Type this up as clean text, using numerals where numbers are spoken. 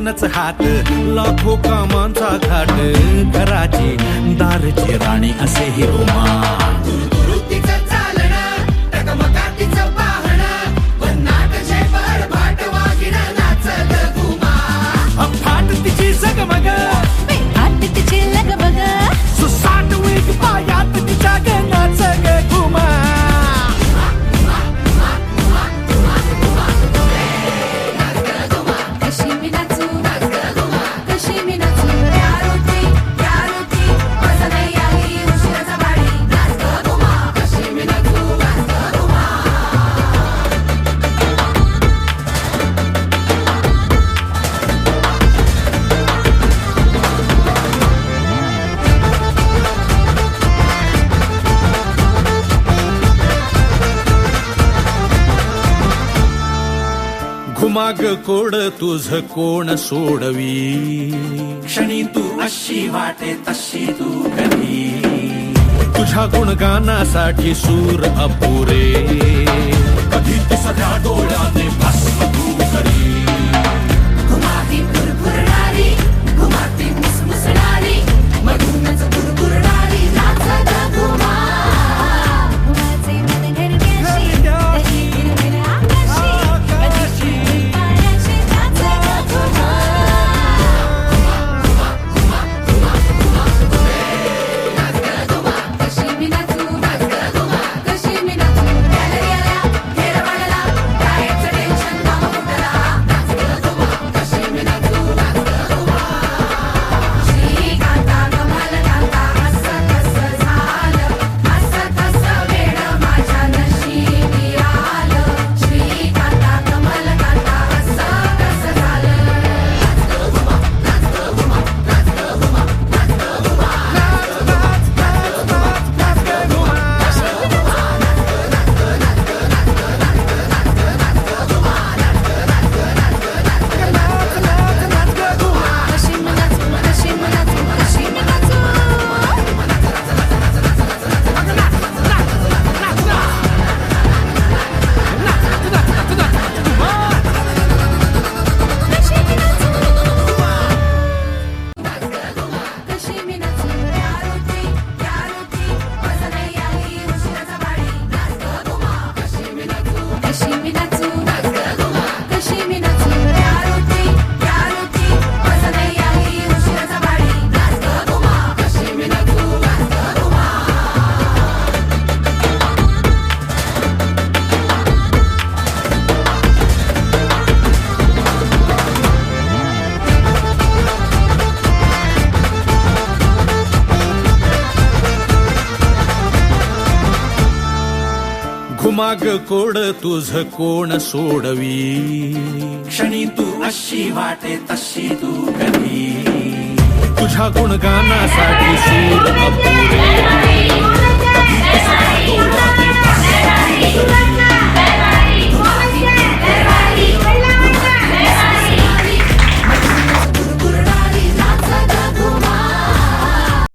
दोनच हात लाखो कामांचा घाट घराची दारची राणी असे ही रोमा फाट तिची जगमग आट तिची लगबग सुसाट वेग पायात तिच्या गणाच ग घुमा कशी मी नाचू कशी मी नाचू यारोती माझा नाही आली उशिराचा बाडी नाच ग घुमा कशी मी नाचू नाच ग घुमा घुमाग कोड तुझ कोण सोडवी क्षणी तू अशी वाटे तशी तू कधी तुझ्या गुणगानासाठी सूर अपुरे कधी तिसऱ्या डोळ्याने भस्म तू करी घुमाती फुरफुरणारी घुमाती मुसमुसणारी मधूनच फुरफुरणारी नाच ग घुमा घुमाचे मन घरग्याशी तशी हिरवेल आकाशी कधी पायाशी नाच ग घुमा कशी मी नाचू कशी मी नाचू गॅलरी आल्या घेर वाढला जायचं टेन्शन काम फुटला नाच ग घुमा कशी मी नाचू श्रीकांता कमाल कांता असं कसं झालं असं कसं वेळ माझ्या नशिबी आलं श्रीकांता कमाल कांता असं कसं झालं कशी मी नाचू कशी मी नाचू कशी मी नाचू कशी मी नाचू यारोती माझा नाही आली उशिराचा बाडी नाच ग घुमा कशी मी नाचू कशी मी नाचू कशी मी नाचू यारोती माझा नाही आली उशिराचा बाडी नाच ग घुमा कशी मी नाचू घुमा घुमाग कोड तुझ कोण सोडवी क्षणी तू अशी वाटे तशी तू कधी तुझ्या गुणगानासाठी सूर अपुरे